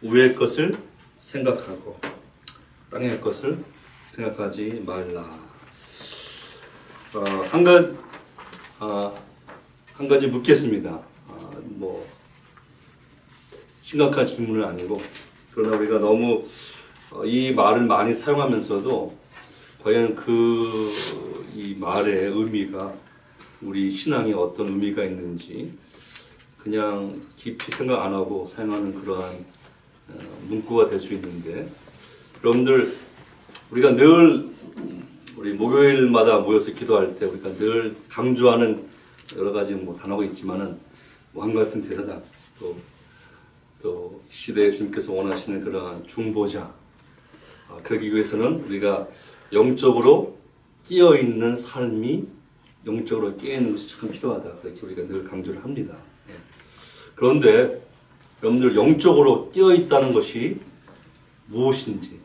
위의 것을 생각하고 땅의 것을 생각하지 말라. 한 가지 묻겠습니다. 심각한 질문은 아니고, 그러나 우리가 너무 이 말을 많이 사용하면서도 과연 이 말의 의미가 우리 신앙에 어떤 의미가 있는지 그냥 깊이 생각 안 하고 사용하는 그러한 문구가 될 수 있는데, 여러분들 우리가 늘 우리 목요일마다 모여서 기도할 때 우리가 늘 강조하는 여러 가지 단어가 있지만은 왕 같은 제사장, 또 시대에 주님께서 원하시는 그러한 중보자, 그러기 위해서는 우리가 영적으로 끼어 있는 삶이, 영적으로 끼어 있는 것이 참 필요하다, 그렇게 우리가 늘 강조를 합니다. 그런데 여러분들 영적으로 끼어 있다는 것이 무엇인지,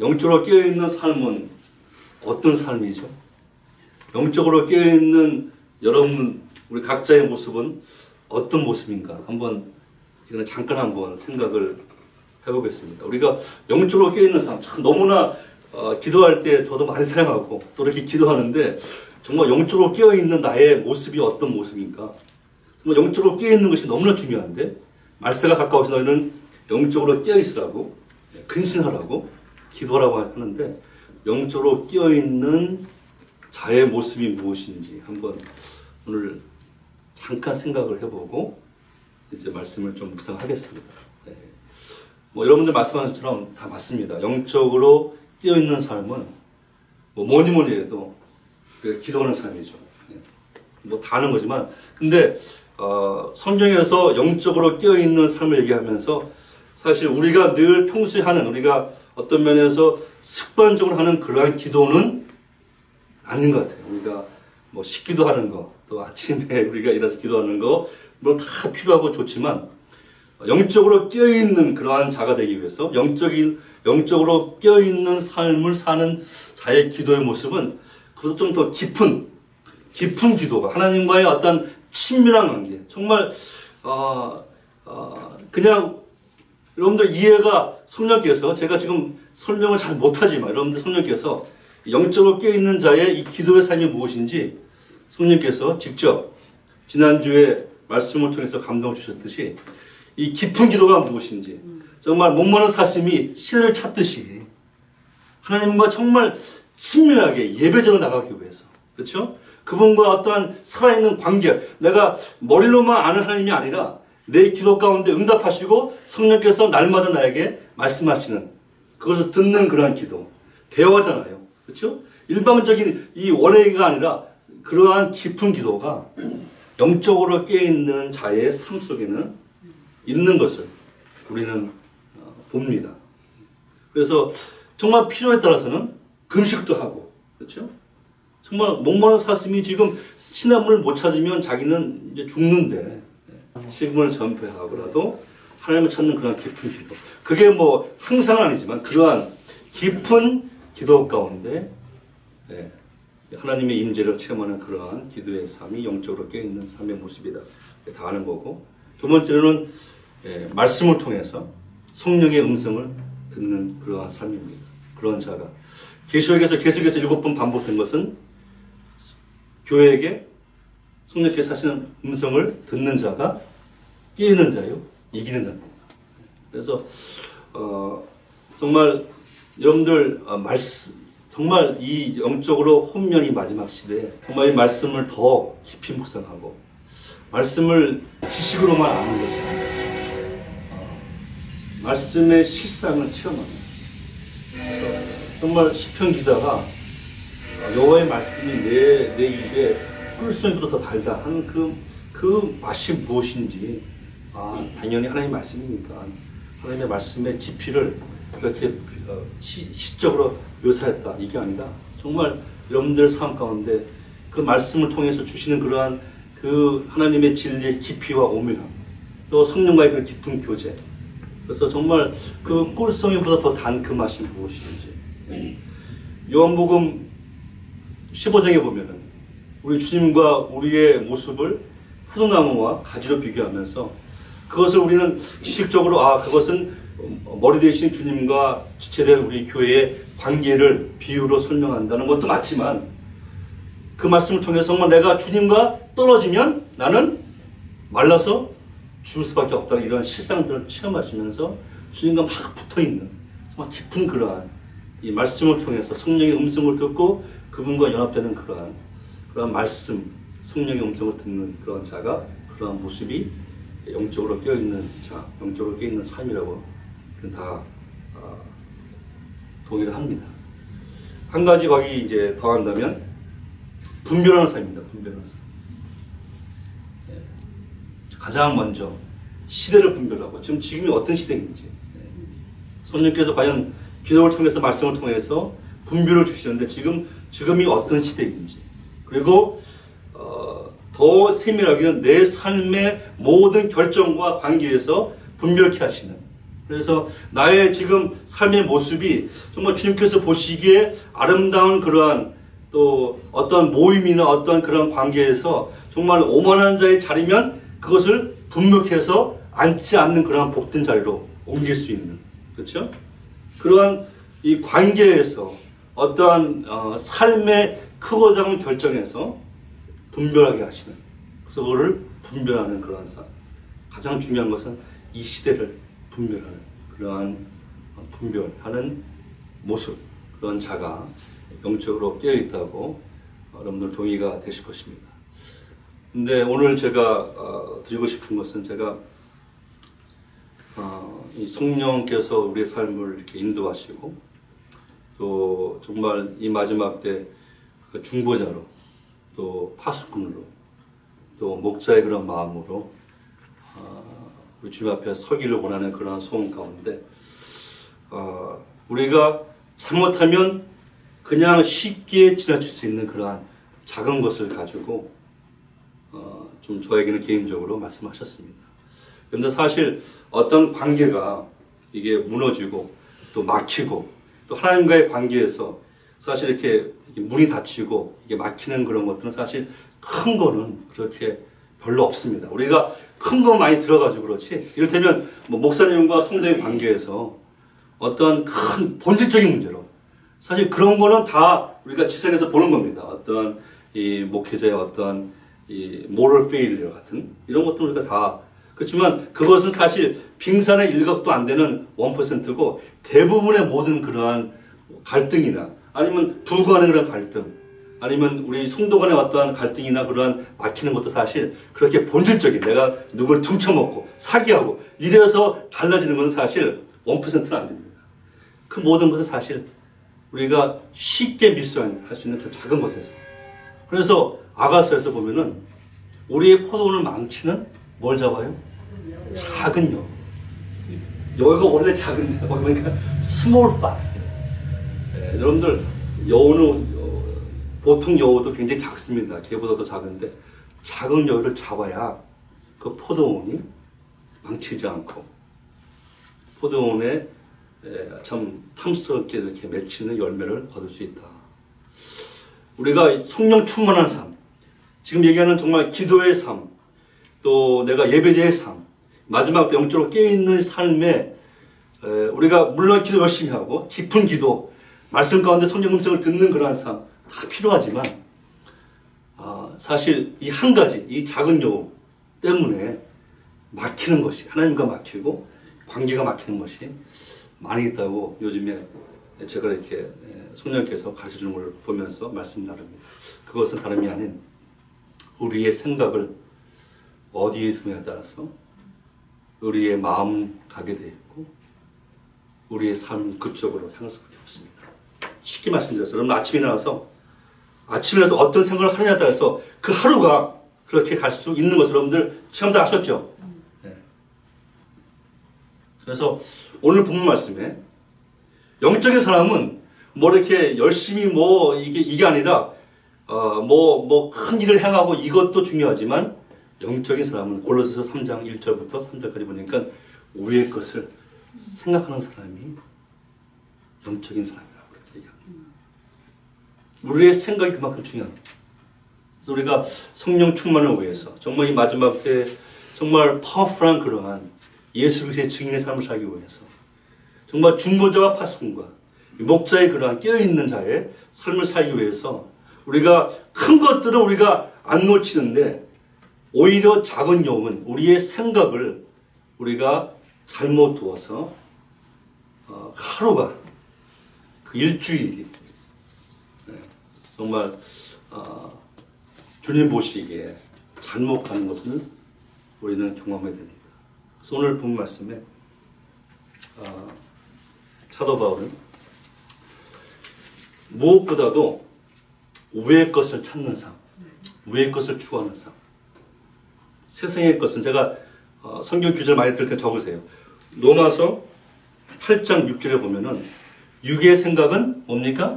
영적으로 끼어 있는 삶은 어떤 삶이죠? 영적으로 끼어 있는 여러분, 우리 각자의 모습은 어떤 모습인가? 이거는 잠깐 한번 생각을 해보겠습니다. 우리가 영적으로 끼어 있는 삶, 참 너무나 기도할 때 저도 많이 사용하고 또 이렇게 기도하는데, 정말 영적으로 끼어 있는 나의 모습이 어떤 모습인가? 정말 영적으로 끼어 있는 것이 너무나 중요한데, 말세가 가까우신 너희는 영적으로 끼어 있으라고, 근신하라고, 기도하라고 하는데, 영적으로 끼어 있는 자의 모습이 무엇인지 한번 오늘 잠깐 생각을 해보고 이제 말씀을 좀 묵상하겠습니다. 여러분들 말씀하신 것처럼 다 맞습니다. 영적으로 끼어 있는 삶은 뭐니 해도 기도하는 삶이죠. 다 아는 거지만, 근데 성경에서 영적으로 끼어 있는 삶을 얘기하면서 사실 우리가 늘 평소에 하는, 우리가 어떤 면에서 습관적으로 하는 그러한 기도는 아닌 것 같아요. 우리가 식기도 하는 거, 또 아침에 우리가 일어나서 기도하는 거, 물론 다 필요하고 좋지만, 영적으로 끼어있는 그러한 자가 되기 위해서, 영적으로 끼어있는 삶을 사는 자의 기도의 모습은, 그것도 좀 더 깊은 기도가, 하나님과의 어떤 친밀한 관계, 정말, 그냥, 여러분들 이해가 성령께서, 제가 지금 설명을 잘 못하지만, 여러분들 성령께서 영적으로 깨어있는 자의 이 기도의 삶이 무엇인지 성령께서 직접 지난주에 말씀을 통해서 감동을 주셨듯이 이 깊은 기도가 무엇인지, 정말 목마른 사슴이 신을 찾듯이 하나님과 정말 친밀하게 예배적으로 나가기 위해서, 그렇죠? 그분과 어떠한 살아있는 관계, 내가 머리로만 아는 하나님이 아니라 내 기도 가운데 응답하시고 성령께서 날마다 나에게 말씀하시는, 그것을 듣는 그러한 기도, 대화잖아요. 그렇죠? 일방적인 이 원회가 아니라 그러한 깊은 기도가 영적으로 깨어있는 자의 삶 속에는 있는 것을 우리는 봅니다. 그래서 정말 필요에 따라서는 금식도 하고, 그렇죠? 정말 목마른 사슴이 지금 신화물을 못 찾으면 자기는 이제 죽는데, 식물을 전폐하고라도 하나님을 찾는 그런 깊은 기도. 그게 항상은 아니지만 그러한 깊은 기도 가운데 하나님의 임재를 체험하는 그러한 기도의 삶이 영적으로 깨어있는 삶의 모습이다. 다 아는 거고, 두 번째로는 말씀을 통해서 성령의 음성을 듣는 그러한 삶입니다. 그런 자가 계시록에서 계속해서 7번 반복된 것은 교회에게 성령께서 하시는 음성을 듣는 자가 깨어있는 자요, 이기는 자입니다. 그래서 정말 여러분들 정말 이 영적으로 혼면이 마지막 시대에 정말 이 말씀을 더 깊이 묵상하고 말씀을 지식으로만 아는 것이 아니라 말씀의 실상을 체험하는, 그래서 정말 시편 기자가 여호와의 말씀이 내 입에 꿀송이보다 더 달다 하는 그 맛이 무엇인지, 당연히 하나님의 말씀이니까 하나님의 말씀의 깊이를 이렇게 시적으로 묘사했다, 이게 아니라 정말 여러분들 삶 가운데 그 말씀을 통해서 주시는 그러한 그 하나님의 진리의 깊이와 오묘함, 또 성령과의 그 깊은 교제, 그래서 정말 그 꿀송이보다 더 단 그 맛이 무엇인지. 요한복음 15장에 보면은 우리 주님과 우리의 모습을 포도나무와 가지로 비교하면서 그것을 우리는 지식적으로 그것은 머리 대신 주님과 지체된 우리 교회의 관계를 비유로 설명한다는 것도 맞지만 그 말씀을 통해서 정말 내가 주님과 떨어지면 나는 말라서 죽을 수밖에 없다 이런 실상들을 체험하시면서 주님과 막 붙어있는 정말 깊은 그러한 이 말씀을 통해서 성령의 음성을 듣고 그분과 연합되는 그러한 말씀, 성령의 음성을 듣는 그런 자가 그러한 모습이 영적으로 깨어있는 자, 영적으로 깨어있는 삶이라고 다 동의를 합니다. 한 가지 거기 이제 더한다면 분별하는 삶입니다. 분별하는 삶. 가장 먼저 시대를 분별하고 지금이 어떤 시대인지 성령께서 과연 기도를 통해서 말씀을 통해서 분별을 주시는데 지금이 어떤 시대인지 그리고 더 세밀하게는 내 삶의 모든 결정과 관계에서 분별케 하시는 그래서 나의 지금 삶의 모습이 정말 주님께서 보시기에 아름다운 그러한 또 어떤 모임이나 어떤 그런 관계에서 정말 오만한 자의 자리면 그것을 분명해서 앉지 않는 그러한 복된 자리로 옮길 수 있는 그렇죠? 그러한 이 관계에서 어떠한 삶의 크고 작은 결정에서 분별하게 하시는 그래서 그거를 분별하는 그러한 삶 가장 중요한 것은 이 시대를 분별하는 그러한 분별하는 모습 그런 자가 영적으로 깨어있다고 여러분들 동의가 되실 것입니다. 근데 오늘 제가 드리고 싶은 것은 제가 이 성령께서 우리의 삶을 이렇게 인도하시고 또 정말 이 마지막 때 중보자로 또 파수꾼으로 또 목자의 그런 마음으로 우리 주님 앞에 서기를 원하는 그런 소원 가운데 우리가 잘못하면 그냥 쉽게 지나칠 수 있는 그러한 작은 것을 가지고 좀 저에게는 개인적으로 말씀하셨습니다. 그런데 사실 어떤 관계가 이게 무너지고 또 막히고 또 하나님과의 관계에서 사실 이렇게 문이 닫히고 이게 막히는 그런 것들은 사실 큰 거는 그렇게 별로 없습니다. 우리가 큰 거 많이 들어가지고 그렇지. 이를테면 목사님과 성도의 관계에서 어떤 큰 본질적인 문제로 사실 그런 거는 다 우리가 지상에서 보는 겁니다. 어떤 이 목회자의 어떤 이 moral failure 같은 이런 것도 우리가 다 그렇지만 그것은 사실 빙산의 일각도 안 되는 1%고 대부분의 모든 그러한 갈등이나 아니면 부부 간의 그런 갈등 아니면 우리 성도 간의 어떠한 갈등이나 그러한 막히는 것도 사실 그렇게 본질적인 내가 누굴 등쳐먹고 사기하고 이래서 달라지는 것은 사실 1%는 안 됩니다. 그 모든 것은 사실 우리가 쉽게 밀수할 수 있는 그 작은 것에서 그래서 아가서에서 보면은 우리의 포도원을 망치는 뭘 잡아요? 작은 여우. 여우가 원래 작은데 그러니까 small fox. 여러분들 여우는 보통 여우도 굉장히 작습니다. 개보다도 작은데 작은 여우를 잡아야 그 포도원이 망치지 않고 포도원에 참 탐스럽게 이렇게 맺히는 열매를 거둘 수 있다. 우리가 성령 충만한 삶, 지금 얘기하는 정말 기도의 삶, 또 내가 예배자의 삶, 마지막 때 영적으로 깨어있는 삶에 우리가 물론 기도 열심히 하고 깊은 기도, 말씀 가운데 성령 음성을 듣는 그러한 삶 다 필요하지만 사실 이 한 가지, 이 작은 여우 때문에 막히는 것이 하나님과 막히고 관계가 막히는 것이 많이 있다고 요즘에 제가 이렇게 성령께서 가르쳐주는 걸 보면서 말씀 나눕니다. 그것은 다름이 아닌 우리의 생각을 어디에 두느냐에 따라서 우리의 마음 가게 되어 있고 우리의 삶은 그쪽으로 향할 수밖에 없습니다. 쉽게 말씀드려서 여러분 아침에 일어나서 어떤 생각을 하느냐에 따라서 그 하루가 그렇게 갈 수 있는 것을 여러분들 체험 다 하셨죠? 네. 그래서 오늘 본문 말씀에 영적인 사람은 뭐 이렇게 열심히 뭐 이게 아니라 뭐 큰 일을 행하고 이것도 중요하지만 영적인 사람은 골로새서 3장 1절부터 3절까지 보니까 우리의 것을 생각하는 사람이 영적인 사람이라고 그렇게 얘기합니다. 우리의 생각이 그만큼 중요합니다. 그래서 우리가 성령 충만을 위해서 정말 이 마지막 때 정말 파워풀한 그러한 예수 그리스도의 증인의 삶을 살기 위해서 정말 중보자와 파수꾼과 목자의 그러한 깨어있는 자의 삶을 살기 위해서 우리가 큰 것들은 우리가 안 놓치는데 오히려 작은 영은 우리의 생각을 우리가 잘못 두어서 하루가 그 일주일이 정말 주님 보시기에 잘못 가는 것을 우리는 경험해야 됩니다. 그래서 오늘 본 말씀에 사도 바울은 무엇보다도 위의 것을 찾는 삶, 위의 것을 추구하는 삶, 세상의 것은 제가 성경 규절 많이 들을 때 적으세요. 로마서 8장 6절에 보면은 육의 생각은 뭡니까?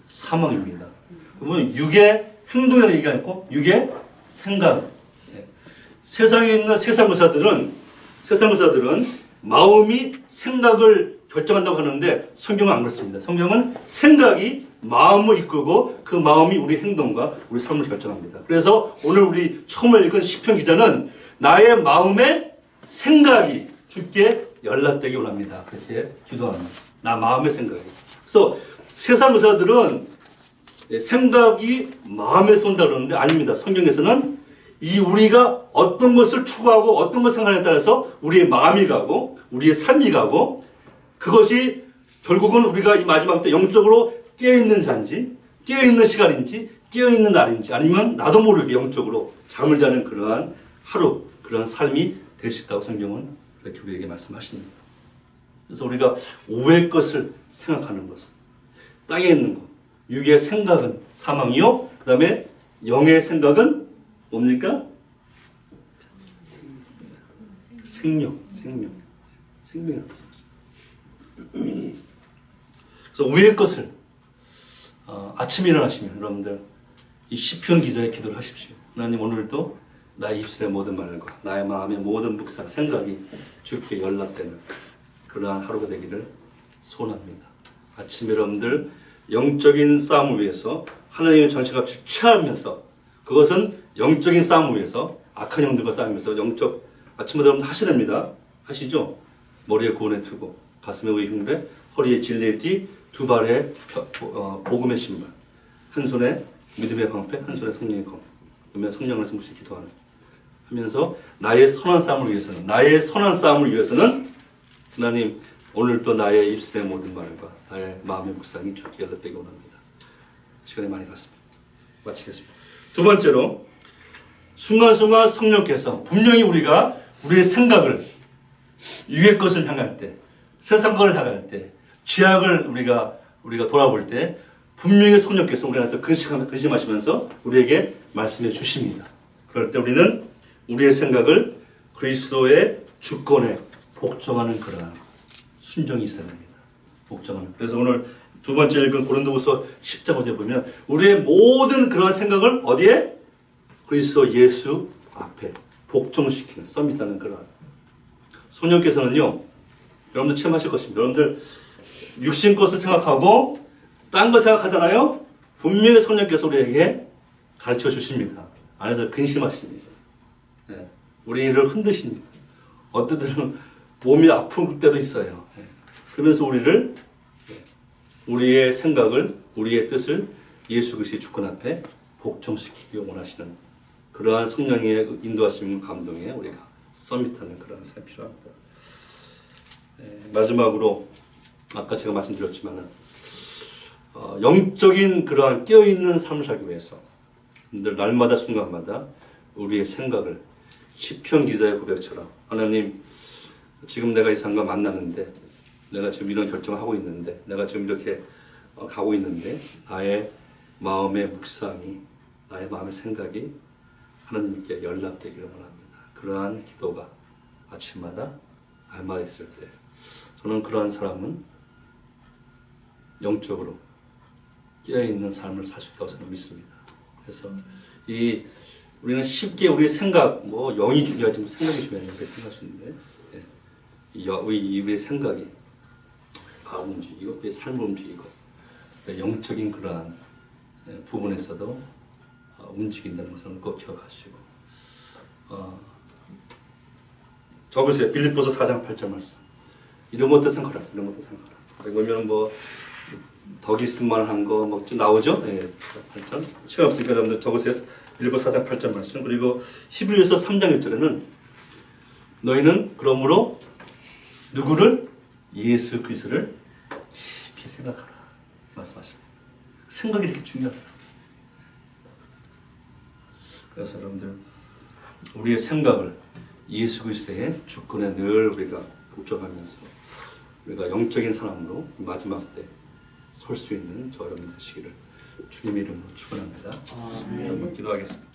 사망입니다. 그러면 육의 행동이라는 얘기가 있고 육의 생각. 세상에 있는 세상 의사들은 마음이 생각을 결정한다고 하는데 성경은 안 그렇습니다. 성경은 생각이 마음을 이끌고 그 마음이 우리 행동과 우리 삶을 결정합니다. 그래서 오늘 우리 처음 읽은 시편 기자는 나의 마음의 생각이 주께 연락되기 원합니다. 그렇게 기도합니다. 나 마음의 생각이. 그래서 세상 의사들은 생각이 마음에서 온다 그러는데 아닙니다. 성경에서는 이 우리가 어떤 것을 추구하고 어떤 것을 생각하느냐에 따라서 우리의 마음이 가고 우리의 삶이 가고 그것이 결국은 우리가 이 마지막 때 영적으로 깨어있는 자인지 깨어있는 시간인지 깨어있는 날인지 아니면 나도 모르게 영적으로 잠을 자는 그러한 하루 그러한 삶이 될 수 있다고 성경은 그렇게 우리에게 말씀하십니다. 그래서 우리가 오의 것을 생각하는 것은 땅에 있는 것 육의 생각은 사망이요 그 다음에 영의 생각은 뭡니까? 생명이라고 말씀하죠. 그래서 위의 것을 아침에 일어나시면 여러분들 이 시편 기자의 기도를 하십시오. 하나님 오늘도 나의 입술의 모든 말과 나의 마음의 모든 묵상 생각이 주께 연락되는 그러한 하루가 되기를 소원합니다. 아침에 여러분들 영적인 싸움을 위해서 하나님의 전시값을 취하면서 그것은 영적인 싸움을 위해서 악한 영들과 싸우면서 영적 아침마다 여러분들 하셔야 됩니다. 하시죠? 머리에 구원의 투구, 가슴에 의의 흉배, 허리에 진리의 띠, 두 발에 복음의 신발, 한 손에 믿음의 방패, 한 손에 성령의 검, 그러면 성령을 숨쉬 기도하는 하면서 나의 선한 싸움을 위해서는 하나님 오늘도 나의 입술의 모든 말과 나의 마음의 묵상이 주께 연락되기 원합니다. 시간이 많이 갔습니다. 마치겠습니다. 두 번째로 순간순간 성령께서 분명히 우리가 우리의 생각을 유의 것을 향할 때 세상 것을 향할 때 죄악을 우리가 돌아볼 때 분명히 성령께서 우리 안에서 근심하시면서 우리에게 말씀해 주십니다. 그럴 때 우리는 우리의 생각을 그리스도의 주권에 복종하는 그러한 순종이 있어야 됩니다. 복종하는. 그래서 오늘 두 번째 읽은 고린도후서 10장 5절에 보면 우리의 모든 그러한 생각을 어디에? 그리스도 예수 앞에 복종시키는 썸밋하는 그러한. 성령께서는요. 여러분들 체험하실 것입니다. 여러분들 육신 것을 생각하고 딴 거 생각하잖아요. 분명히 성령께서 우리에게 가르쳐 주십니다. 안에서 근심하십니다. 네. 우리를 흔드십니다. 어떤 때는 몸이 아픈 때도 있어요. 네. 그러면서 우리의 생각을 우리의 뜻을 예수 그리스도의 주권 앞에 복종시키기 원하시는 그러한 성령의 인도하심 감동에 우리가 서밋하는 그러한 삶이 필요합니다. 네. 마지막으로 아까 제가 말씀드렸지만은 영적인 그러한 깨어있는 삶을 살기 위해서 늘 날마다 순간마다 우리의 생각을 시편 기자의 고백처럼 하나님 지금 내가 이 사람과 만나는데 내가 지금 이런 결정을 하고 있는데 내가 지금 이렇게 가고 있는데 나의 마음의 묵상이 나의 마음의 생각이 하나님께 연락되기를 원합니다. 그러한 기도가 아침마다 날마다 있을 때 저는 그러한 사람은 영적으로 깨어있는 삶을 살 수 있다고 저는 믿습니다. 그래서 우리는 쉽게 우리의 생각, 영이 중요하지 뭐 생각이 중요하지 이렇게 생각할 수 있는데 우리의 생각이 마음 움직이고 우리의 삶을 움직이고 영적인 그러한 부분에서도 움직인다는 것을 꼭 기억하시고 적으세요. 빌립보서 4장 8절 말씀. 이런 것도 생각하라. 이런 것도 생각하라. 여기 보면 뭐 덕이 있을만한 거 뭐 좀 나오죠. 예, 8절. 시간 없으니까 여러분들 적으세요. 빌립보서 4장 8절 말씀. 그리고 히브리서 3장 1절에는 너희는 그러므로 누구를? 예수 그리스도를 깊이 생각하라. 말씀하십니다. 생각이 이렇게 중요하다. 그래서 여러분들 우리의 생각을 예수 그리스도의 주권에 늘 우리가 복종하면서 우리가 영적인 사람으로 마지막 때 설 수 있는 저 여러분 되시기를 주님의 이름으로 축원합니다. 한번 기도하겠습니다.